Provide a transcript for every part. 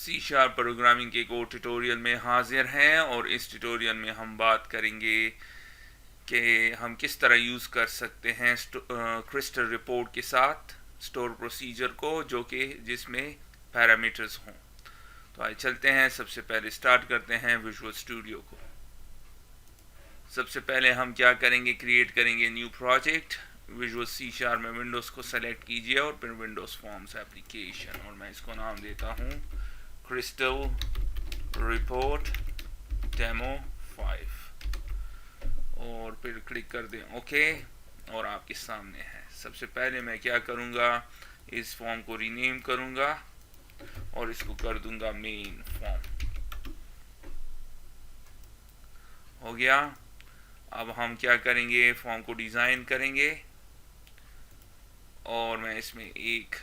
C sharp programming के एक और ट्यूटोरियल में हाजिर हैं और इस ट्यूटोरियल में हम बात करेंगे कि हम किस तरह यूज़ कर सकते हैं क्रिस्टल रिपोर्ट के साथ स्टोर प्रोसीजर को जो कि जिसमें पैरामीटर्स हों। तो आइए चलते हैं, सबसे पहले स्टार्ट करते हैं विजुअल स्टूडियो को। सबसे पहले हम क्या करेंगे, क्रिएट करेंगे new project. Visual C sharp में विंडोज़ को सेलेक्ट कीजिए और फिर विंडोज़ फॉर्म्स एप्लीकेशन, और मैं इसको नाम देता हूँ क्रिस्टल रिपोर्ट डेमो 5 और फिर क्लिक कर दें ओके, और आपके सामने है। सबसे पहले मैं क्या करूँगा, इस फॉर्म को रीनेम करूँगा और इसको कर दूंगा मेन फॉर्म। हो गया। अब हम क्या करेंगे, फॉर्म को डिज़ाइन करेंगे और मैं इसमें एक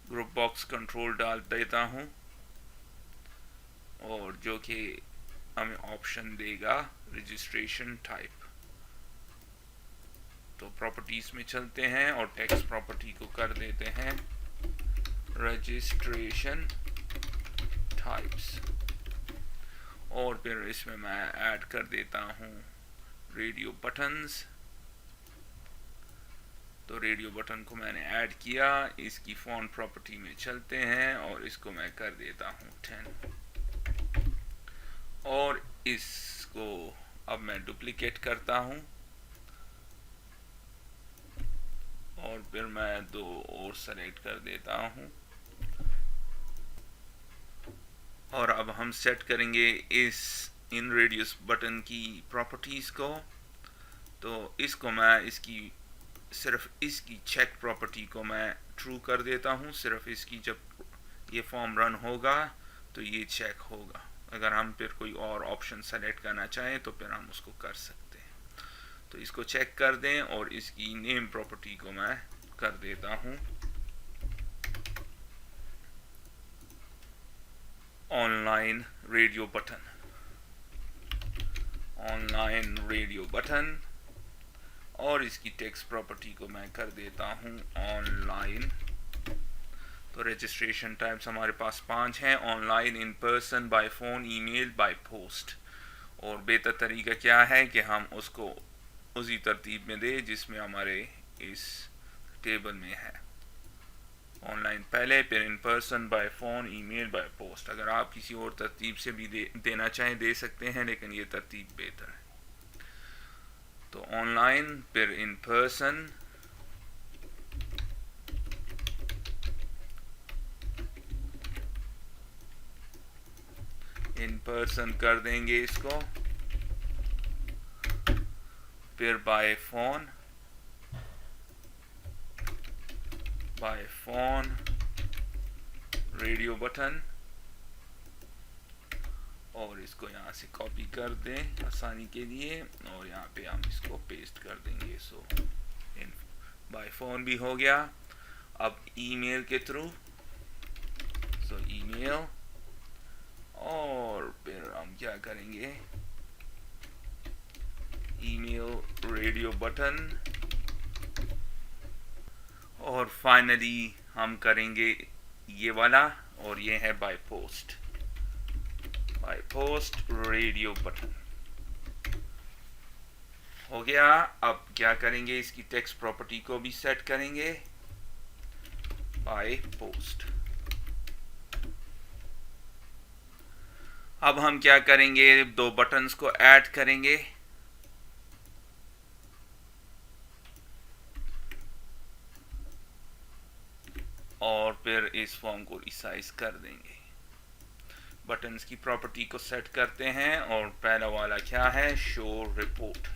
ग्रुप बॉक्स कंट्रोल डाल देता हूँ और जो कि हमें ऑप्शन देगा रजिस्ट्रेशन टाइप। तो प्रॉपर्टीज में चलते हैं और टेक्स्ट प्रॉपर्टी को कर देते हैं रजिस्ट्रेशन टाइप्स, और फिर इसमें मैं ऐड कर देता हूँ रेडियो बटन्स। तो रेडियो बटन को मैंने ऐड किया। इसकी फॉन्ट प्रॉपर्टी में चलते हैं और इसको मैं कर देता हूँ 10 और इसको अब मैं डुप्लीकेट करता हूँ और फिर मैं दो और सेलेक्ट कर देता हूँ और अब हम सेट करेंगे इन रेडियस बटन की प्रॉपर्टीज़ को। तो इसको मैं सिर्फ इसकी चेक प्रॉपर्टी को मैं ट्रू कर देता हूँ। सिर्फ इसकी जब ये फॉर्म रन होगा तो ये चेक होगा। अगर हम फिर कोई और ऑप्शन सेलेक्ट करना चाहें तो फिर हम उसको कर सकते हैं। तो इसको चेक कर दें और इसकी नेम प्रॉपर्टी को मैं कर देता हूँ online radio button, online radio button, और इसकी टेक्स्ट प्रॉपर्टी को मैं कर देता हूँ ऑनलाइन। तो रजिस्ट्रेशन टाइप्स हमारे पास 5 हैं, online, in person, by phone, email, by post. और बेहतर तरीका क्या है कि हम उसको उसी तरतीब में दें जिसमें हमारे इस टेबल में है। ऑनलाइन पहले, फिर in person, by phone, email, by post. अगर आप किसी और तरतीब से भी देना चाहें दे सकते हैं, लेकिन ये तरतीब बेहतर है। तो ऑनलाइन, फिर इन पर्सन, इन पर्सन कर देंगे इसको, फिर by phone, by phone radio button, और इसको यहाँ से कॉपी कर दें आसानी के लिए और यहाँ पे हम इसको पेस्ट कर देंगे। सो इन बाय फोन भी हो गया। अब ईमेल के थ्रू, सो ईमेल, और फिर हम क्या करेंगे, ईमेल रेडियो बटन, और फाइनली हम करेंगे ये वाला, और ये है by post, by post radio button. हो गया। अब क्या करेंगे, इसकी टेक्स्ट प्रॉपर्टी को भी सेट करेंगे बाय पोस्ट। अब हम क्या करेंगे, दो बटन्स को ऐड करेंगे और फिर इस फॉर्म को रिसाइज कर देंगे। बटन्स की प्रॉपर्टी को सेट करते हैं और पहला वाला क्या है, शो रिपोर्ट।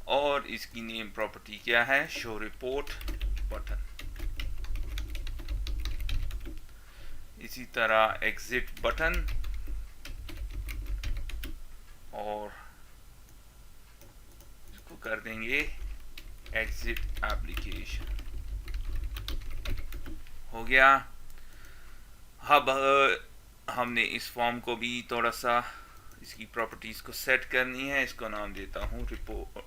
और इसकी नेम प्रॉपर्टी क्या है, शो रिपोर्ट बटन। इसी तरह एग्जिट बटन, और इसको कर देंगे एग्जिट एप्लीकेशन। हो गया। अब हमने इस फॉर्म को भी थोड़ा सा इसकी प्रॉपर्टीज को सेट करनी है। इसको नाम देता हूँ रिपोर्ट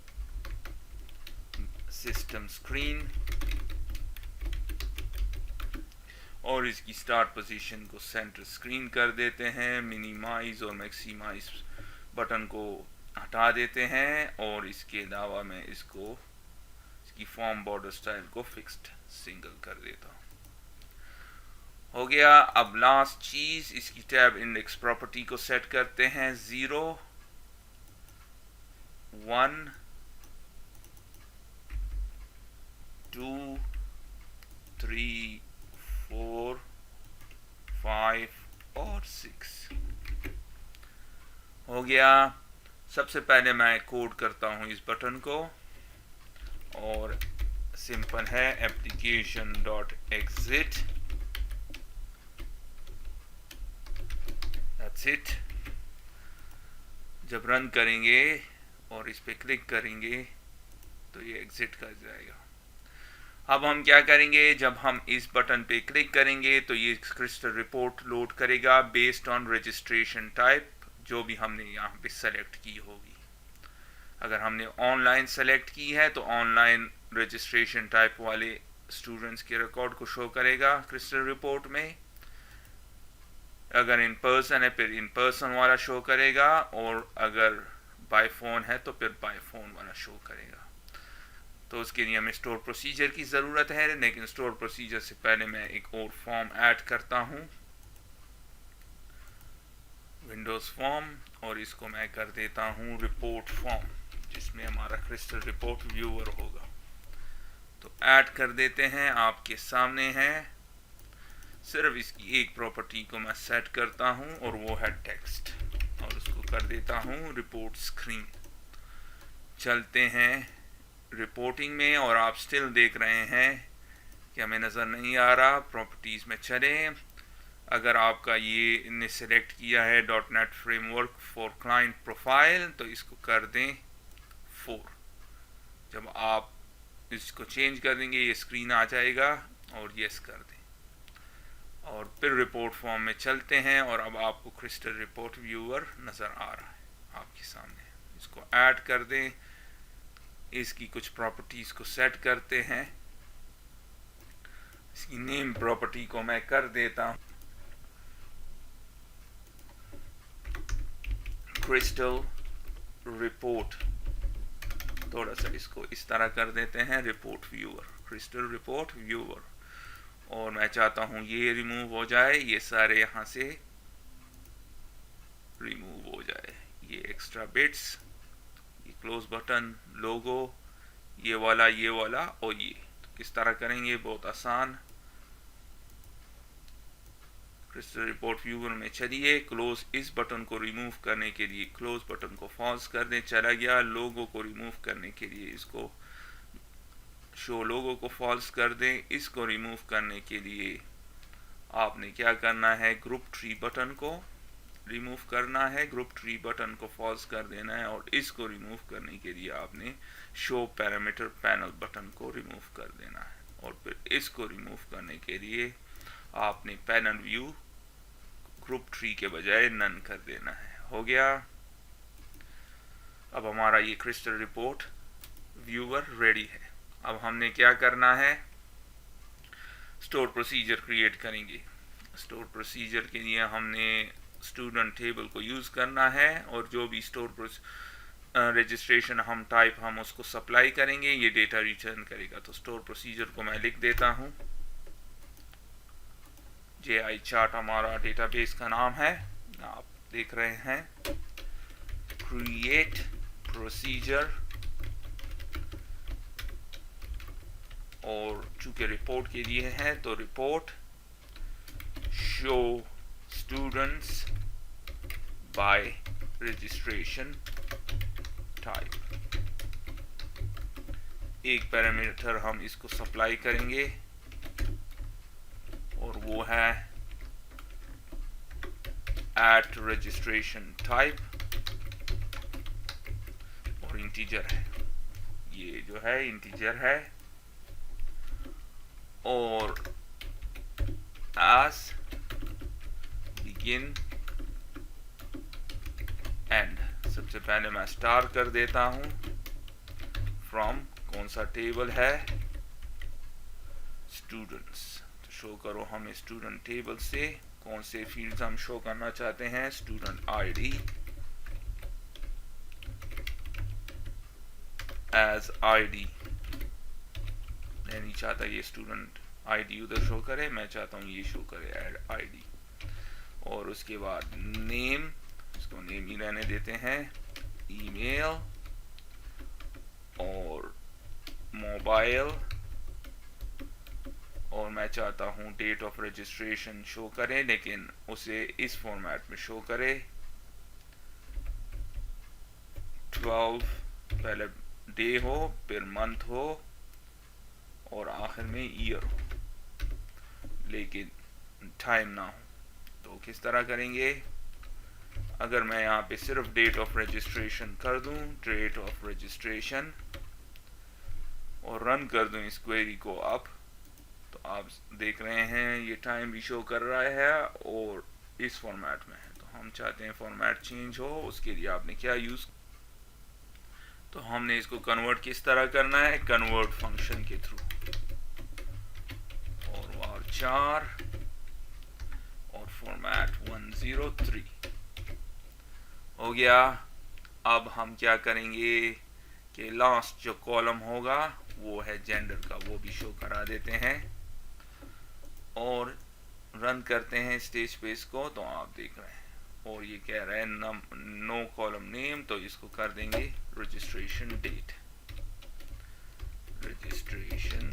सिस्टम स्क्रीन, और इसकी स्टार्ट पोजीशन को सेंटर स्क्रीन कर देते हैं, मिनिमाइज और मैक्सिमाइज बटन को हटा देते हैं, और इसके अलावा मैं इसकी फॉर्म बॉर्डर स्टाइल को फिक्स्ड सिंगल कर देता हूँ। हो गया। अब लास्ट चीज, इसकी टैब इंडेक्स प्रॉपर्टी को सेट करते हैं 0, 1, 2, 3, 4, 5 और 6। हो गया। सबसे पहले मैं कोड करता हूं इस बटन को, और सिंपल है application.exit, दैट्स इट। जब रन करेंगे और इस पे क्लिक करेंगे तो ये एग्जिट कर जाएगा। अब हम क्या करेंगे, जब हम इस बटन पे क्लिक करेंगे तो ये क्रिस्टल रिपोर्ट लोड करेगा बेस्ड ऑन रजिस्ट्रेशन टाइप, जो भी हमने यहाँ पे सेलेक्ट की होगी। अगर हमने ऑनलाइन सेलेक्ट की है तो ऑनलाइन रजिस्ट्रेशन टाइप वाले स्टूडेंट्स के रिकॉर्ड को शो करेगा क्रिस्टल रिपोर्ट में। अगर इन पर्सन है फिर इन पर्सन वाला शो करेगा, और अगर बाय फोन है तो फिर बाय फोन वाला शो करेगा। तो उसके लिए हमें स्टोर प्रोसीजर की ज़रूरत है, लेकिन स्टोर प्रोसीजर से पहले मैं एक और फॉर्म ऐड करता हूँ, विंडोज़ फॉर्म, और इसको मैं कर देता हूँ रिपोर्ट फॉर्म, जिसमें हमारा क्रिस्टल रिपोर्ट व्यूअर होगा। तो ऐड कर देते हैं, आपके सामने है। सिर्फ इसकी एक प्रॉपर्टी को मैं सेट करता हूँ और वो है टेक्स्ट, और उसको कर देता हूँ रिपोर्ट स्क्रीन। चलते हैं रिपोर्टिंग में, और आप स्टिल देख रहे हैं कि हमें नज़र नहीं आ रहा। प्रॉपर्टीज़ में चलें। अगर आपका ये ने सेलेक्ट किया है .NET framework for client profile, तो इसको कर दें 4। जब आप इसको चेंज कर देंगे ये स्क्रीन आ जाएगा, और यस कर दें, और फिर रिपोर्ट फॉर्म में चलते हैं। और अब आपको क्रिस्टल रिपोर्ट व्यूअर नज़र आ रहा है आपके सामने। इसको ऐड कर दें, इसकी कुछ प्रॉपर्टीज़ को सेट करते हैं। इसकी नेम प्रॉपर्टी को मैं कर देता हूँ क्रिस्टल रिपोर्ट। थोड़ा सा इसको इस तरह कर देते हैं, report viewer, crystal report viewer. और मैं चाहता हूँ ये रिमूव हो जाए, ये सारे यहाँ से रिमूव हो जाए, ये एक्स्ट्रा बिट्स, ये क्लोज बटन, लोगो, ये वाला और ये। तो किस तरह करेंगे, बहुत आसान। क्रिस्टल रिपोर्ट व्यूअर में चलिए, क्लोज इस बटन को रिमूव करने के लिए क्लोज बटन को फॉल्स कर दें, चला गया। लोगो को रिमूव करने के लिए इसको शो लोगो को फॉल्स कर दें। इसको रिमूव करने के लिए आपने क्या करना है, ग्रुप ट्री बटन को रिमूव करना है, ग्रुप ट्री बटन को फॉल्स कर देना है। और इसको रिमूव करने के लिए आपने शो पैरामीटर पैनल बटन को रिमूव कर देना है। और फिर इसको रिमूव करने के लिए आपने पैनल व्यू ग्रुप ट्री के बजाय नन कर देना है। हो गया। अब हमारा ये क्रिस्टल रिपोर्ट व्यूअर रेडी है। अब हमने क्या करना है, स्टोर प्रोसीजर क्रिएट करेंगे। स्टोर प्रोसीजर के लिए हमने स्टूडेंट टेबल को यूज़ करना है, और जो भी स्टोर रजिस्ट्रेशन हम उसको सप्लाई करेंगे, ये डेटा रिटर्न करेगा। तो स्टोर प्रोसीजर को मैं लिख देता हूँ, JI चार्ट हमारा डेटाबेस का नाम है, आप देख रहे हैं। क्रिएट प्रोसीजर, और चूंकि रिपोर्ट के लिए है तो report show students bye registration type. एक पैरामीटर हम इसको सप्लाई करेंगे, और वो है @registration_type, और इंटीजर है, ये जो है इंटीजर है। और as begin end, सबसे पहले मैं स्टार कर देता हूं। फ्रॉम कौन सा टेबल है, स्टूडेंट्स, तो शो करो हमें स्टूडेंट टेबल से कौन से फील्ड्स हम शो करना चाहते हैं। स्टूडेंट आईडी एज आईडी, मैं नहीं चाहता ये स्टूडेंट आईडी उधर शो करे, मैं चाहता हूँ ये शो करे एड आईडी। और उसके बाद नेम, इसको नेम ही रहने देते हैं, ईमेल और मोबाइल, और मैं चाहता हूँ डेट ऑफ रजिस्ट्रेशन शो करे लेकिन उसे इस फॉर्मेट में शो करे 12, पहले डे हो फिर मंथ हो और आखिर में ईयर हो लेकिन टाइम ना हो। तो किस तरह करेंगे, अगर मैं यहाँ पे सिर्फ डेट ऑफ रजिस्ट्रेशन कर दूं, डेट ऑफ रजिस्ट्रेशन, और रन कर दूं इस क्वेरी को अब, तो आप देख रहे हैं ये टाइम भी शो कर रहा है और इस फॉर्मेट में है। तो हम चाहते हैं फॉर्मेट चेंज हो, उसके लिए आपने क्या यूज, तो हमने इसको कन्वर्ट किस तरह करना है, कन्वर्ट फंक्शन के थ्रू, और var 4 और फॉर्मेट 103 हो गया। अब हम क्या करेंगे कि लास्ट जो कॉलम होगा वो है जेंडर का, वो भी शो करा देते हैं और रन करते हैं स्टेज पेज को। तो आप देख रहे हैं और ये कह रहा है नो कॉलम नेम, तो इसको कर देंगे रजिस्ट्रेशन डेट, रजिस्ट्रेशन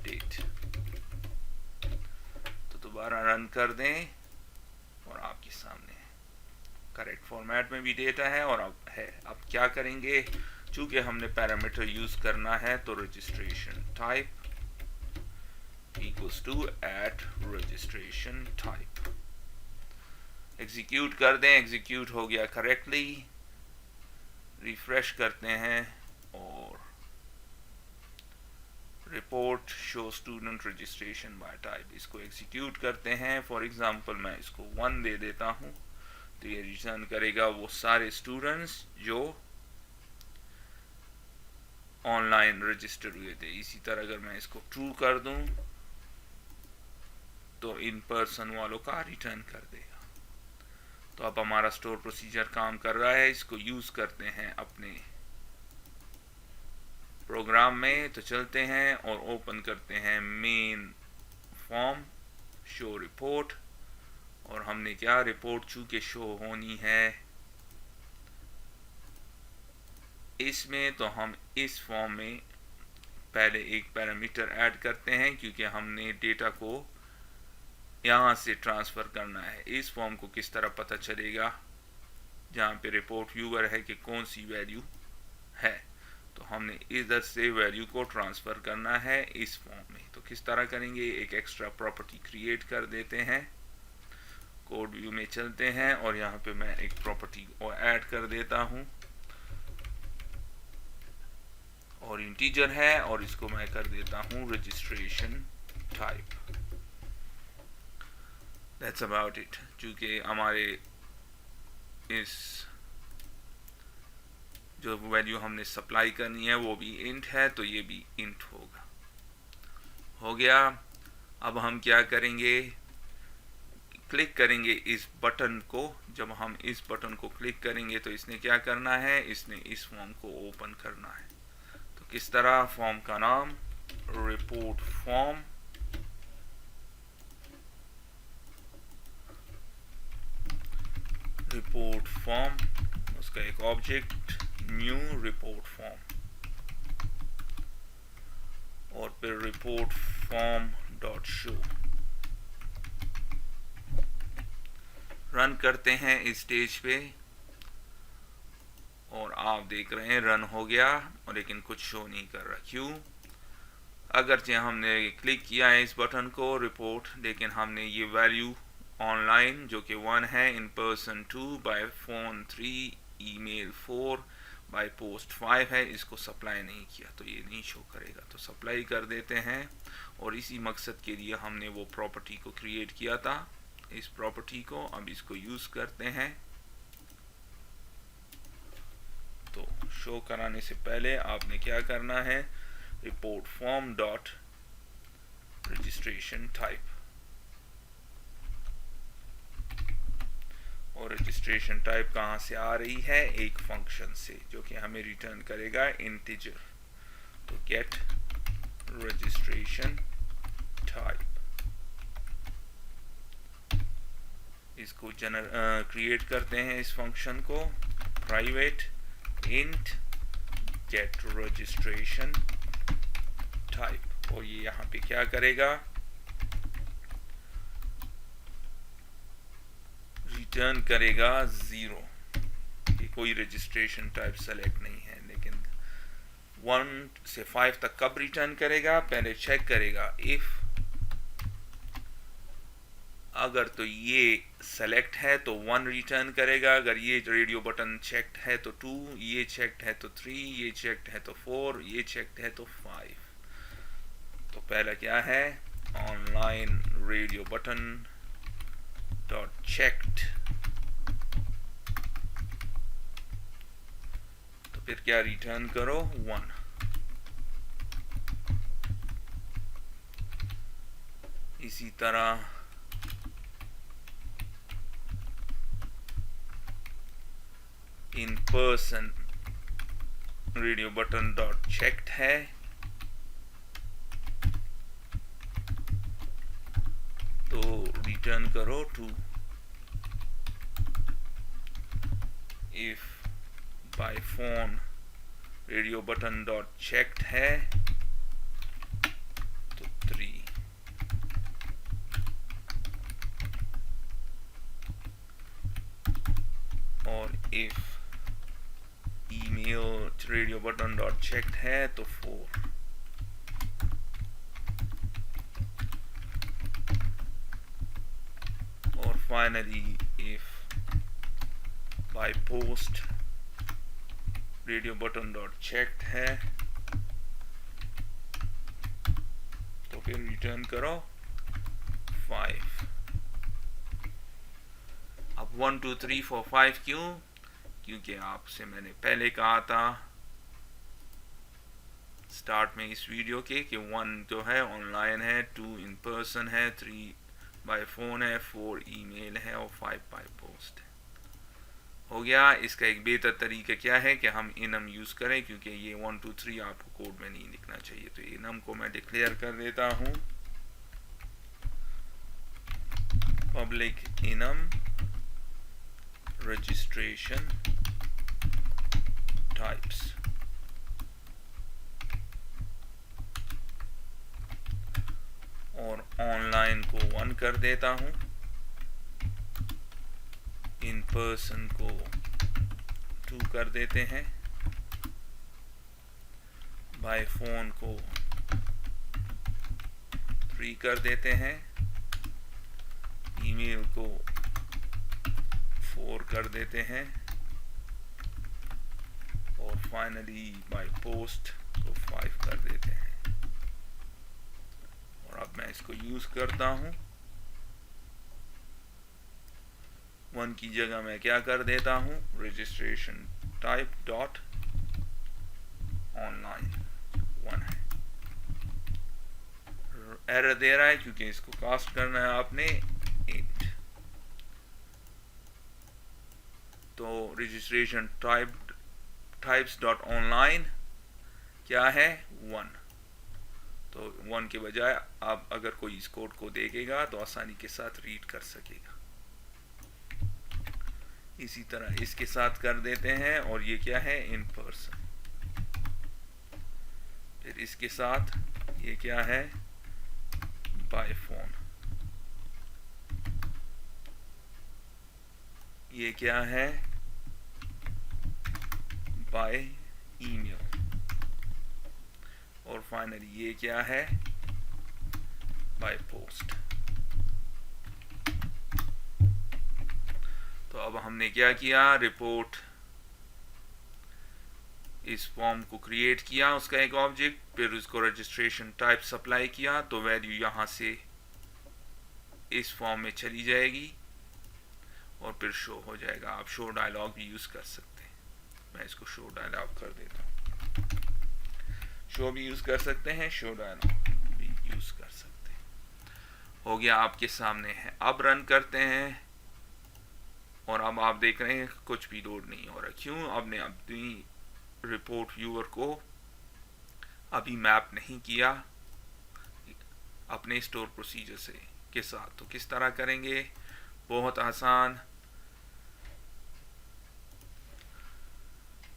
डेट। तो दोबारा रन कर दें और आपके सामने करेक्ट फॉर्मेट में भी डेटा है और अब क्या करेंगे, चूंकि हमने पैरामीटर यूज करना है तो registration type equals to at registration type, execute कर दें, एग्जीक्यूट हो गया करेक्टली, रिफ्रेश करते हैं और report show student registration bye type, इसको एग्जीक्यूट करते हैं। फॉर एग्जांपल मैं इसको 1 दे देता हूं तो ये रिटर्न करेगा वो सारे स्टूडेंट्स जो ऑनलाइन रजिस्टर हुए थे। इसी तरह अगर मैं इसको ट्रू कर दूं तो इन पर्सन वालों का रिटर्न कर देगा। तो अब हमारा स्टोर प्रोसीजर काम कर रहा है, इसको यूज करते हैं अपने प्रोग्राम में। तो चलते हैं और ओपन करते हैं मेन फॉर्म शो रिपोर्ट, और हमने क्या रिपोर्ट चूंकि शो होनी है इसमें, तो हम इस फॉर्म में पहले एक पैरामीटर ऐड करते हैं क्योंकि हमने डेटा को यहाँ से ट्रांसफ़र करना है। इस फॉर्म को किस तरह पता चलेगा जहाँ पे रिपोर्ट व्यूअर है कि कौन सी वैल्यू है, तो हमने इधर से वैल्यू को ट्रांसफ़र करना है इस फॉर्म में। तो किस तरह करेंगे, एक एक्स्ट्रा प्रॉपर्टी क्रिएट कर देते हैं, कोड व्यू में चलते हैं और यहाँ पे मैं एक प्रॉपर्टी को ऐड कर देता हूँ और इंटीजर है और इसको मैं कर देता हूँ registration type. That's about it. चूँकि हमारे इस जो वैल्यू हमने सप्लाई करनी है वो भी इंट है तो ये भी इंट होगा। हो गया। अब हम क्या करेंगे, क्लिक करेंगे इस बटन को। जब हम इस बटन को क्लिक करेंगे तो इसने क्या करना है, इसने इस फॉर्म को ओपन करना है। तो किस तरह, फॉर्म का नाम रिपोर्ट फॉर्म, रिपोर्ट फॉर्म, उसका एक ऑब्जेक्ट न्यू रिपोर्ट फॉर्म और फिर report form dot show. Run करते हैं इस स्टेज पे और आप देख रहे हैं रन हो गया और लेकिन कुछ शो नहीं कर रहा। क्यों? अगरचे हमने क्लिक किया है इस बटन को रिपोर्ट, लेकिन हमने ये वैल्यू ऑनलाइन जो कि 1 है, in person 2, by phone 3, email 4, by post 5 है, इसको सप्लाई नहीं किया तो ये नहीं शो करेगा। तो सप्लाई कर देते हैं और इसी मकसद के लिए हमने वो प्रॉपर्टी को क्रिएट किया था। इस प्रॉपर्टी को अब इसको यूज करते हैं। तो शो कराने से पहले आपने क्या करना है, report form dot registration type, और रजिस्ट्रेशन टाइप कहाँ से आ रही है? एक फंक्शन से जो कि हमें रिटर्न करेगा इंटीजर। तो गेट रजिस्ट्रेशन टाइप, इसको क्रिएट करते हैं इस फंक्शन को, private int get registration type, और ये यहाँ पे क्या करेगा? रिटर्न करेगा 0। ये कोई रजिस्ट्रेशन टाइप सेलेक्ट नहीं है, लेकिन 1 से 5 तक कब रिटर्न करेगा? पहले चेक करेगा इफ अगर तो ये सेलेक्ट है तो 1 रिटर्न करेगा, अगर ये रेडियो बटन चेक्ड है तो 2, ये चेक्ड है तो 3, ये चेक्ड है तो 4, ये चेक्ड है तो 5। तो पहला क्या है? Online radio button dot checked, तो फिर क्या रिटर्न करो? 1। इसी तरह in person radio button dot checked है, तो रिटर्न करो 2। If bye phone radio button dot checked है तो 3। और if email radio button dot checked है तो 4। और finally if by post radio button dot checked है तो फिर रिटर्न करो 5। अब 1 2 3 4 5 क्यों? क्योंकि आपसे मैंने पहले कहा था स्टार्ट में इस वीडियो के कि 1 जो है ऑनलाइन है, 2 इन पर्सन है, 3 बाय फोन है, 4 ईमेल है और 5 बाय पोस्ट है। हो गया। इसका एक बेहतर तरीका क्या है कि हम इनम यूज़ करें, क्योंकि ये 1 2 3 आपको कोड में नहीं लिखना चाहिए। तो इनम को मैं डिक्लेयर कर देता हूँ पब्लिक इनम रजिस्ट्रेशन टाइप्स, और ऑनलाइन को 1 कर देता हूँ, इन पर्सन को 2 कर देते हैं, बाय फोन को 3 कर देते हैं, ईमेल को 4 कर देते हैं, और फाइनली बाय पोस्ट को 5 कर देते हैं। और अब मैं इसको यूज करता हूं। 1 की जगह मैं क्या कर देता हूं? रजिस्ट्रेशन टाइप डॉट ऑनलाइन 1 है। एरर दे रहा है क्योंकि इसको कास्ट करना है आपने 8। तो रजिस्ट्रेशन टाइप्स डॉट ऑनलाइन क्या है? 1। तो 1 के बजाय आप अगर कोई इस कोड को देखेगा तो आसानी के साथ रीड कर सकेगा। इसी तरह इसके साथ कर देते हैं, और ये क्या है? In person. फिर इसके साथ ये क्या है? By phone. ये क्या है? By email. और फाइनली ये क्या है? By post. तो अब हमने क्या किया? रिपोर्ट इस फॉर्म को क्रिएट किया, उसका एक ऑब्जेक्ट, फिर उसको रजिस्ट्रेशन टाइप सप्लाई किया, तो वैल्यू यहाँ से इस फॉर्म में चली जाएगी और फिर शो हो जाएगा। आप शो डायलॉग भी यूज कर सकते हैं। मैं इसको शो डायलॉग कर देता हूँ। शो भी यूज कर सकते हैं, शो डायलॉग भी यूज कर सकते हैं। हो गया, आपके सामने है। अब रन करते हैं और अब आप देख रहे हैं कुछ भी लोड नहीं हो रहा। क्यों? आपने अपनी रिपोर्ट व्यूअर को अभी मैप नहीं किया अपने स्टोर प्रोसीजर से के साथ। तो किस तरह करेंगे? बहुत आसान।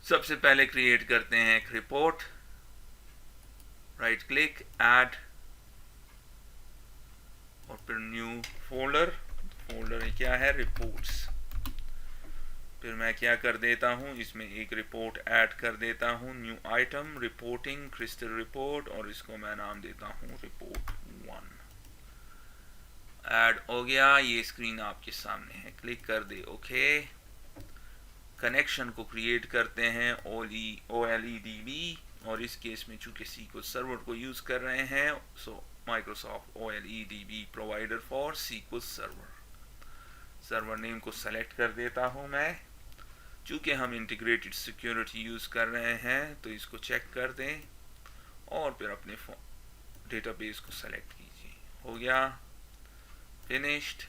सबसे पहले क्रिएट करते हैं एक रिपोर्ट, राइट क्लिक, ऐड, और फिर न्यू फोल्डर। फोल्डर में क्या है? रिपोर्ट्स। फिर मैं क्या कर देता हूँ, इसमें एक रिपोर्ट ऐड कर देता हूँ, new item, reporting, crystal report, और इसको मैं नाम देता हूँ रिपोर्ट 1। ऐड हो गया। ये स्क्रीन आपके सामने है, क्लिक कर दे ओके। कनेक्शन को क्रिएट करते हैं OLEDB, और इस केस में चूंकि SQL सर्वर को यूज कर रहे हैं, सो Microsoft OLEDB provider for SQL server. Server name को सेलेक्ट कर देता हूं मैं। चूंकि हम इंटीग्रेटेड सिक्योरिटी यूज कर रहे हैं तो इसको चेक कर दें और फिर अपने डेटाबेस को सेलेक्ट कीजिए। हो गया, फिनिश्ड,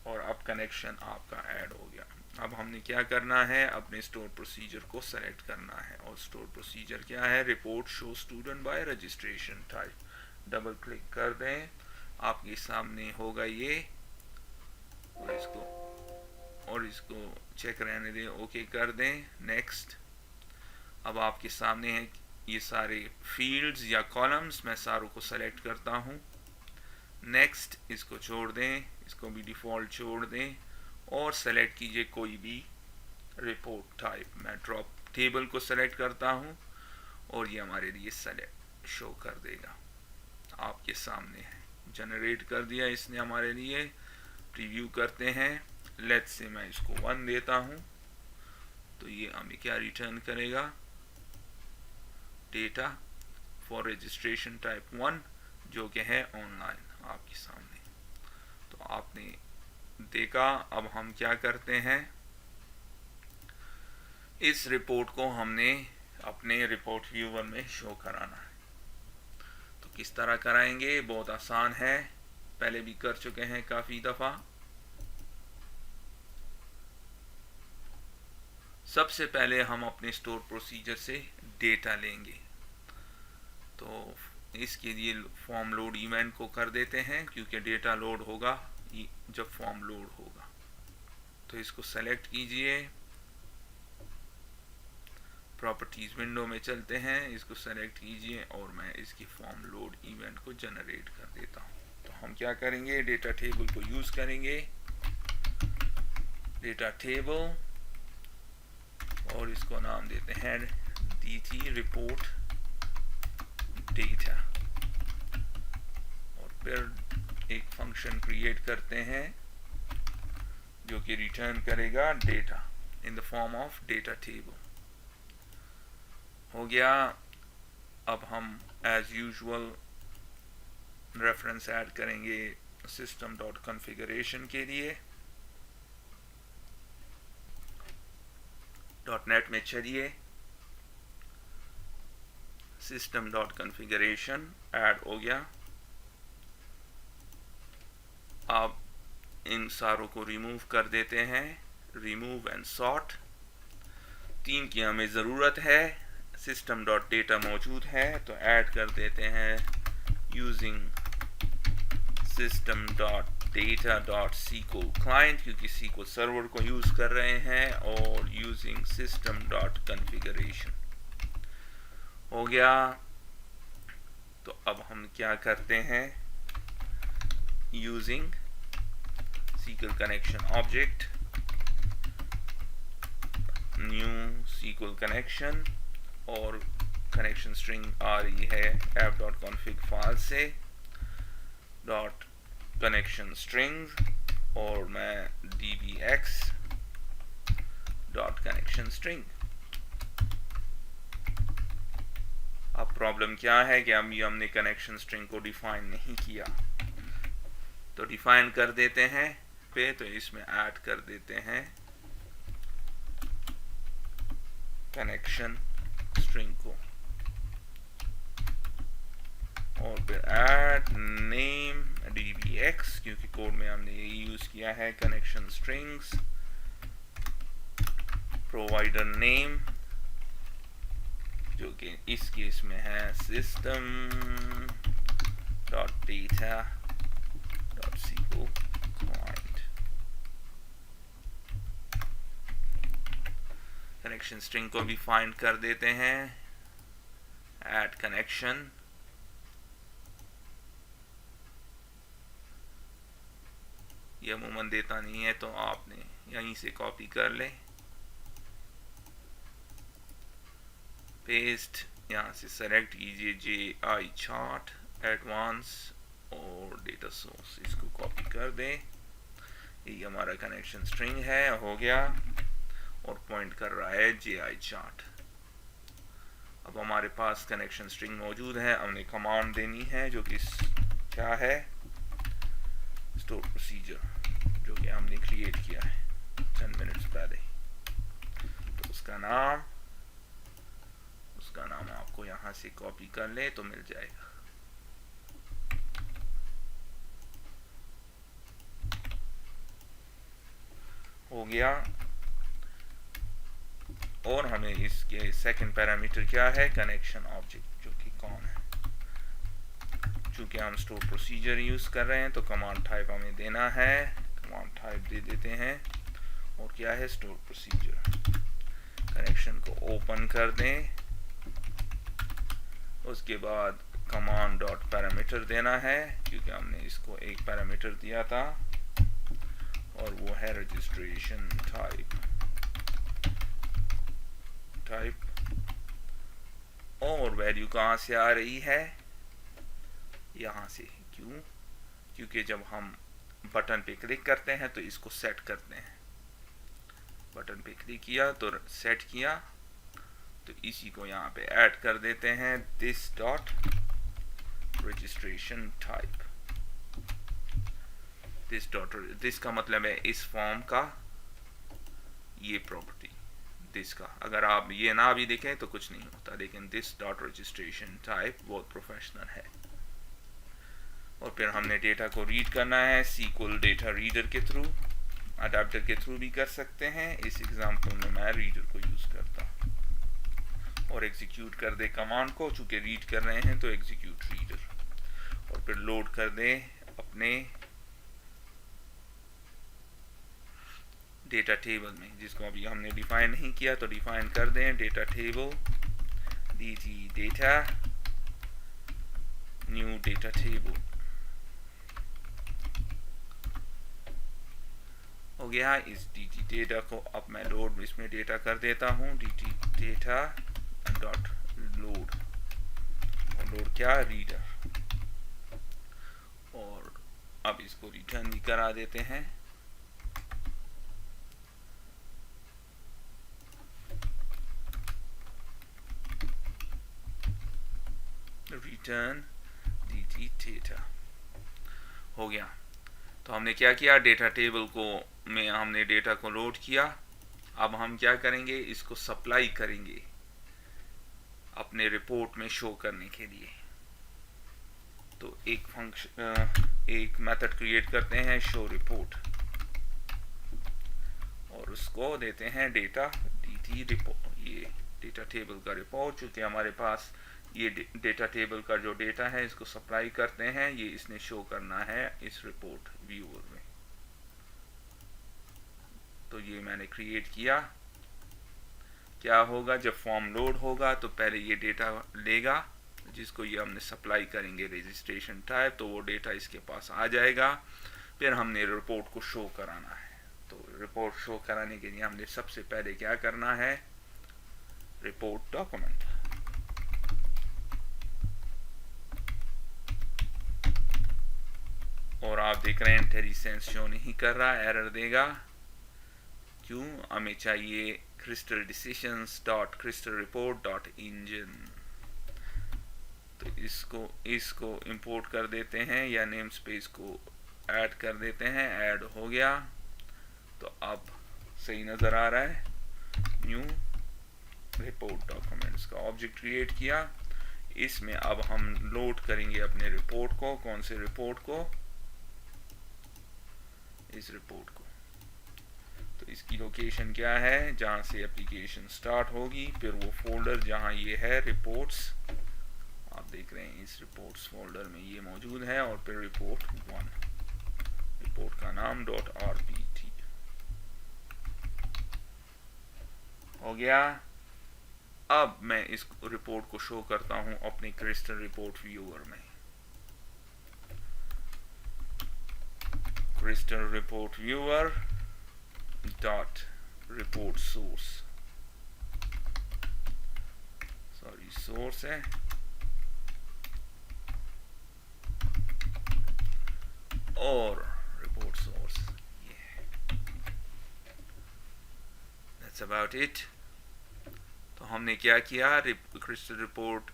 और अब कनेक्शन आपका ऐड हो गया। अब हमने क्या करना है? अपने स्टोर प्रोसीजर को सेलेक्ट करना है, और स्टोर प्रोसीजर क्या है? Report show student bye registration type. Double click कर दें, आपके सामने होगा ये, और इसको चेक रहने दें, ओके कर दें, नेक्स्ट। अब आपके सामने है ये सारे फील्ड्स या कॉलम्स, मैं सारों को सेलेक्ट करता हूँ, नेक्स्ट, इसको छोड़ दें, इसको भी डिफ़ॉल्ट छोड़ दें, और सेलेक्ट कीजिए कोई भी रिपोर्ट टाइप। मैं ड्रॉप टेबल को सेलेक्ट करता हूँ और ये हमारे लिए सेलेक्ट शो कर देगा। आपके सामने है, जनरेट कर दिया इसने हमारे लिए। प्रीव्यू करते हैं, लेट्स से मैं इसको 1 देता हूँ, तो ये हमें क्या रिटर्न करेगा? डेटा फॉर रजिस्ट्रेशन टाइप 1, जो कि है ऑनलाइन, आपके सामने। तो आपने देखा। अब हम क्या करते हैं, इस रिपोर्ट को हमने अपने रिपोर्ट व्यूअर में शो कराना है। तो किस तरह कराएंगे? बहुत आसान है, पहले भी कर चुके हैं काफ़ी दफ़ा। सबसे पहले हम अपने स्टोर प्रोसीजर से डेटा लेंगे, तो इसके लिए फॉर्म लोड इवेंट को कर देते हैं, क्योंकि डेटा लोड होगा जब फॉर्म लोड होगा। तो इसको सेलेक्ट कीजिए, प्रॉपर्टीज विंडो में चलते हैं, इसको सेलेक्ट कीजिए, और मैं इसकी फॉर्म लोड इवेंट को जनरेट कर देता हूँ। तो हम क्या करेंगे? डेटा टेबल को यूज करेंगे, डेटा टेबल, और इसको नाम देते हैं DT रिपोर्ट डेटा, और फिर एक फंक्शन क्रिएट करते हैं जो कि रिटर्न करेगा data in the form of data table. हो गया। अब हम एज यूजुअल रेफरेंस ऐड करेंगे system.configuration के लिए। .NET में चलिए, system.configuration ऐड हो गया। अब इन सारों को रिमूव कर देते हैं, रिमूव एंड सॉर्ट। 3 की हमें ज़रूरत है, system.data मौजूद है, तो ऐड कर देते हैं यूजिंग system.data.sql client, क्योंकि SQL सर्वर को यूज कर रहे हैं, और यूजिंग system.configuration। हो गया। तो अब हम क्या करते हैं? Using SQL connection object, new SQL connection, और कनेक्शन स्ट्रिंग आ रही है app.config फाइल से, डॉट कनेक्शन स्ट्रिंग, और मैं dbx डॉट कनेक्शन स्ट्रिंग। अब प्रॉब्लम क्या है कि अभी हमने कनेक्शन स्ट्रिंग को डिफाइन नहीं किया, तो डिफाइन कर देते हैं पे, तो इसमें ऐड कर देते हैं कनेक्शन स्ट्रिंग को, और फिर ऐड नेम dbx, क्योंकि कोड में हमने ये यूज किया है कनेक्शन स्ट्रिंग्स, प्रोवाइडर नेम जो कि इस केस में है system dot data dot SQL client। Connection string को भी फाइंड कर देते हैं, ऐड कनेक्शन, यह अमूमन देता नहीं है तो आपने यहीं से कॉपी कर ले, पेस्ट, यहाँ से सेलेक्ट कीजिए JI चार्ट एडवांस और डेटा सोर्स, इसको कॉपी कर दें, ये हमारा कनेक्शन स्ट्रिंग है, हो गया और पॉइंट कर रहा है JI चार्ट। अब हमारे पास कनेक्शन स्ट्रिंग मौजूद है, हमने कमांड देनी है जो कि क्या है, स्टोर प्रोसीजर, जो कि हमने क्रिएट किया है 10 मिनट्स पहले। तो उसका नाम आपको यहाँ से कॉपी कर ले तो मिल जाएगा। हो गया। और हमें इसके सेकंड पैरामीटर क्या है, कनेक्शन ऑब्जेक्ट, जो कि कौन है। चूंकि हम स्टोर प्रोसीजर यूज कर रहे हैं तो कमांड टाइप हमें देना है, कमांड टाइप दे देते हैं और क्या है, स्टोर प्रोसीजर। कनेक्शन को ओपन कर दें, उसके बाद कमांड डॉट पैरामीटर देना है, क्योंकि हमने इसको एक पैरामीटर दिया था और वो है रजिस्ट्रेशन टाइप। और वैल्यू कहाँ से आ रही है, यहाँ से। क्यों? क्योंकि जब हम बटन पे क्लिक करते हैं तो इसको सेट करते हैं, बटन पे क्लिक किया तो सेट किया, तो इसी को यहाँ पे ऐड कर देते हैं, this dot registration type. This का मतलब है इस फॉर्म का ये प्रॉपर्टी, दिस का। अगर आप ये ना भी देखें तो कुछ नहीं होता, लेकिन दिस डॉट रजिस्ट्रेशन टाइप बहुत प्रोफेशनल है। और फिर हमने डेटा को रीड करना है SQL डेटा रीडर के थ्रू, अडाप्टर के थ्रू भी कर सकते हैं। इस एग्जांपल में मैं रीडर को यूज करता हूँ। और एग्जीक्यूट कर दे कमांड को, चूंकि रीड कर रहे हैं तो एग्जीक्यूट रीडर। और फिर लोड कर दें अपने डेटा टेबल में, जिसको अभी हमने डिफाइन नहीं किया, तो डिफाइन कर दें data table dt data new data table. हो गया। इस dt डेटा को अब मैं लोड इसमें डेटा कर देता हूँ, dt डेटा डॉट लोड, और लोड क्या, रीडर। और अब इसको रिटर्न भी करा देते हैं। Return dt data. हो गया। तो हमने क्या किया, डेटा टेबल को में हमने डेटा को लोड किया। अब हम क्या करेंगे, इसको सप्लाई करेंगे अपने रिपोर्ट में शो करने के लिए। तो एक फंक्शन, एक मेथड क्रिएट करते हैं शो रिपोर्ट, और उसको देते हैं डेटा dt रिपोर्ट, ये डेटा टेबल का रिपोर्ट। चूंकि हमारे पास ये डेटा टेबल का जो डेटा है इसको सप्लाई करते हैं, ये इसने शो करना है इस रिपोर्ट व्यूअर में। तो ये मैंने क्रिएट किया। क्या होगा, जब फॉर्म लोड होगा तो पहले ये डेटा लेगा जिसको ये हमने सप्लाई करेंगे रजिस्ट्रेशन टाइप, तो वो डेटा इसके पास आ जाएगा। फिर हमने रिपोर्ट को शो कराना है। तो रिपोर्ट शो कराने के लिए हमने सबसे पहले क्या करना है, रिपोर्ट डॉक्यूमेंट। और आप देख रहे हैं इंटेलिजेंस शो नहीं कर रहा, एरर देगा। क्यों? हमें चाहिए crystal decisions dot crystal report dot engine। तो इसको इंपोर्ट कर देते हैं या नेम स्पेस को ऐड कर देते हैं। ऐड हो गया। तो अब सही नजर आ रहा है। न्यू रिपोर्ट डॉक्यूमेंट्स का ऑब्जेक्ट क्रिएट किया। इसमें अब हम लोड करेंगे अपने रिपोर्ट को। कौन से रिपोर्ट को? इस रिपोर्ट को। तो इसकी लोकेशन क्या है, जहाँ से एप्लीकेशन स्टार्ट होगी, फिर वो फोल्डर जहाँ ये है रिपोर्ट्स, आप देख रहे हैं इस रिपोर्ट्स फोल्डर में ये मौजूद है, और फिर रिपोर्ट 1, रिपोर्ट का नाम .rpt हो गया। अब मैं इस रिपोर्ट को शो करता हूं अपने क्रिस्टल रिपोर्ट व्यूअर में। Crystal report viewer dot report source, sorry source है, और रिपोर्ट सोर्स, ये दैट्स अबाउट इट। तो हमने क्या किया, क्रिस्टल रिपोर्ट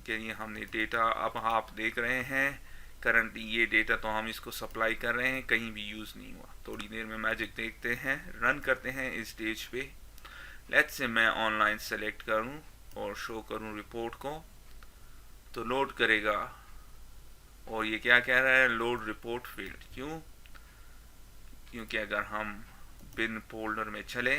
के लिए हमने डेटा, अब आप देख रहे हैं करंटली ये डेटा तो हम इसको सप्लाई कर रहे हैं, कहीं भी यूज़ नहीं हुआ। थोड़ी देर में मैजिक देखते हैं, रन करते हैं इस स्टेज पे। लेट्स से मैं ऑनलाइन सेलेक्ट करूं और शो करूं रिपोर्ट को, तो लोड करेगा, और ये क्या कह रहा है, लोड रिपोर्ट फील्ड। क्यों? क्योंकि अगर हम बिन फोल्डर में चले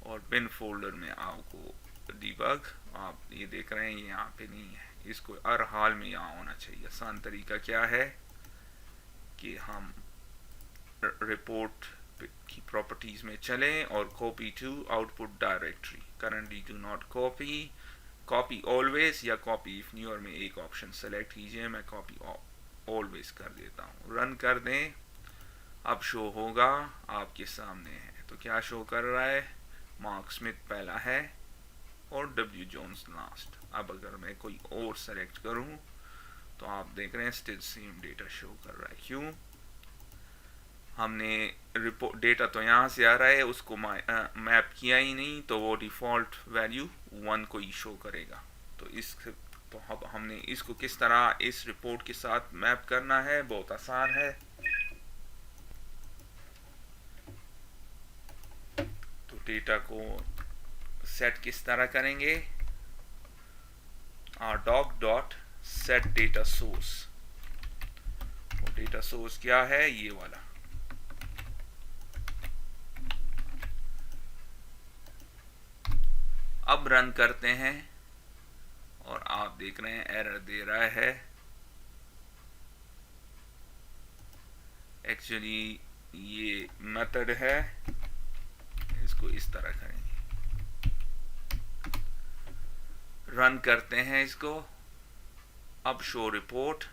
और बिन फोल्डर में आपको डिबग, आप ये देख रहे हैं ये यहाँ पे नहीं है, इसको हर हाल में यहाँ होना चाहिए। आसान तरीका क्या है कि हम रिपोर्ट की प्रॉपर्टीज में चलें और copy to output directory, currently do not copy, copy always या कॉपी इफ न्यूअर में एक ऑप्शन सेलेक्ट कीजिए, मैं कॉपी ऑलवेज कर देता हूँ। रन कर दें, अब शो होगा आपके सामने है। तो क्या शो कर रहा है, मार्क स्मिथ पहला है और डब्ल्यू जोन्स लास्ट। अब अगर मैं कोई और सेलेक्ट करूं तो आप देख रहे हैं स्टिल सेम डेटा शो कर रहा है। क्यों? हमने रिपोर्ट डेटा तो यहाँ से आ रहा है, उसको मैप किया ही नहीं, तो वो डिफ़ॉल्ट वैल्यू 1 को ही शो करेगा। तो अब हमने इसको किस तरह इस रिपोर्ट के साथ मैप करना है, बहुत आसान है। तो डेटा को सेट किस तरह करेंगे, doc dot set data source, और डेटा सोर्स क्या है, ये वाला। अब रन करते हैं और आप देख रहे हैं एरर दे रहा है। एक्चुअली ये मेथड है, इसको इस तरह करेंगे। रन करते हैं इसको, अब शो रिपोर्ट,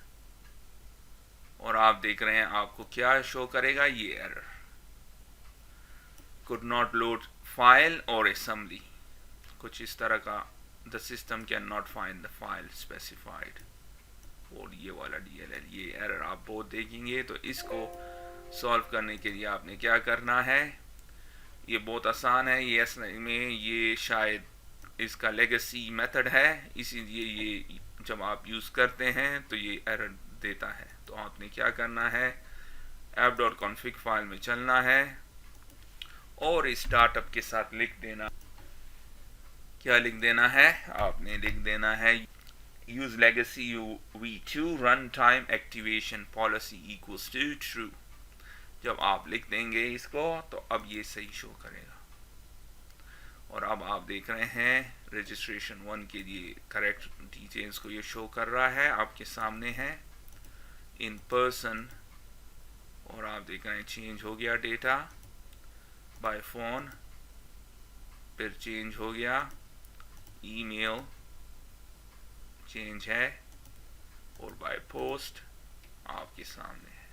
और आप देख रहे हैं आपको क्या शो करेगा, ये error, could not load file और असेंबली, कुछ इस तरह का, the system can not find the file specified, और ये वाला DLL, ये एरर आप बहुत देखेंगे। तो इसको सॉल्व करने के लिए आपने क्या करना है, ये बहुत आसान है। ये असल में ये शायद इसका लेगेसी मेथड है, इसीलिए ये जब आप यूज़ करते हैं तो ये एरर देता है। तो आपने क्या करना है, app.config फाइल में चलना है और स्टार्टअप के साथ लिख देना, क्या लिख देना है, आपने लिख देना है use legacy v2 runtime activation policy equals to true। जब आप लिख देंगे इसको तो अब ये सही शो करेगा। और अब आप देख रहे हैं रजिस्ट्रेशन 1 के लिए करेक्ट डिटेल्स को ये शो कर रहा है, आपके सामने है इन पर्सन, और आप देख रहे हैं चेंज हो गया डेटा, बाय फोन फिर चेंज हो गया, ईमेल चेंज है, और बाय पोस्ट आपके सामने है।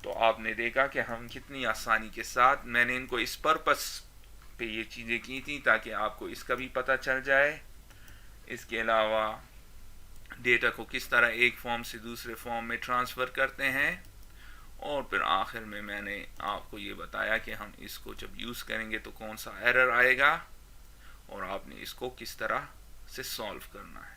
तो आपने देखा कि हम कितनी आसानी के साथ, मैंने इनको इस पर्पस पे ये चीज़ें की थी ताकि आपको इसका भी पता चल जाए। इसके अलावा डेटा को किस तरह एक फॉर्म से दूसरे फॉर्म में ट्रांसफ़र करते हैं, और फिर आखिर में मैंने आपको ये बताया कि हम इसको जब यूज़ करेंगे तो कौन सा एरर आएगा और आपने इसको किस तरह से सॉल्व करना है।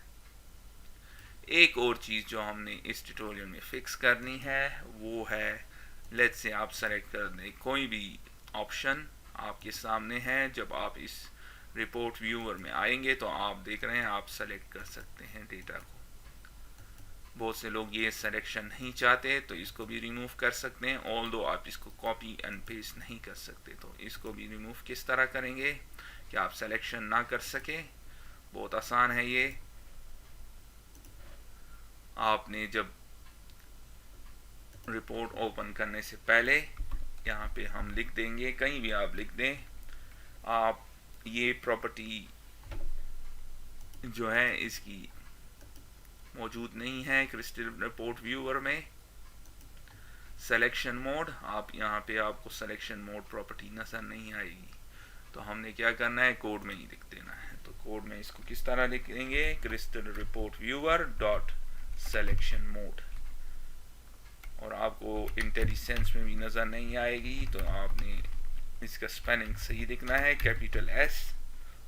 एक और चीज़ जो हमने इस ट्यूटोरियल में फिक्स करनी है वो है, लेट्स से आप सेलेक्ट कर दें कोई भी ऑप्शन आपके सामने है। जब आप इस रिपोर्ट व्यूअर में आएंगे तो आप देख रहे हैं आप सेलेक्ट कर सकते हैं डेटा को। बहुत से लोग ये सिलेक्शन नहीं चाहते तो इसको भी रिमूव कर सकते हैं, ऑल्दो आप इसको कॉपी एंड पेस्ट नहीं कर सकते। तो इसको भी रिमूव किस तरह करेंगे कि आप सिलेक्शन ना कर सके, बहुत आसान है ये। आपने जब रिपोर्ट ओपन करने से पहले यहाँ पे हम लिख देंगे, कहीं भी आप लिख दें, आप ये प्रॉपर्टी जो है इसकी मौजूद नहीं है क्रिस्टल रिपोर्ट व्यूअर में। सिलेक्शन मोड, आप यहाँ पे आपको सिलेक्शन मोड प्रॉपर्टी नजर नहीं आएगी, तो हमने क्या करना है, कोड में ही लिख देना है। तो कोड में इसको किस तरह लिखेंगे, crystal report viewer dot selection mode, और आपको इंटेलिसेंस में भी नजर नहीं आएगी, तो आपने इसका स्पेलिंग सही लिखना है, कैपिटल S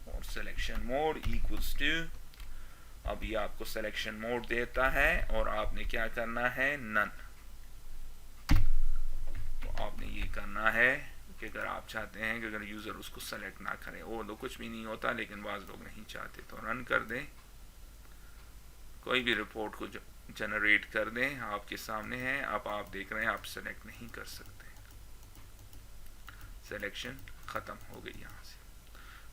और सिलेक्शन मोड इक्वल्स टू, अभी आपको सिलेक्शन मोड देता है और आपने क्या करना है, नन। तो आपने ये करना है कि अगर आप चाहते हैं कि अगर यूज़र उसको सेलेक्ट ना करे, वो तो कुछ भी नहीं होता, लेकिन बाज़ लोग नहीं चाहते, तो रन कर दें, कोई भी रिपोर्ट को जनरेट कर दें, आपके सामने है। अब आप देख रहे हैं आप सेलेक्ट नहीं कर सकते, सिलेक्शन ख़त्म हो गई यहाँ से।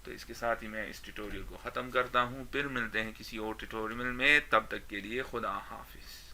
तो इसके साथ ही मैं इस ट्यूटोरियल को ख़त्म करता हूँ, फिर मिलते हैं किसी और ट्यूटोरियल में, तब तक के लिए खुदा हाफिज़।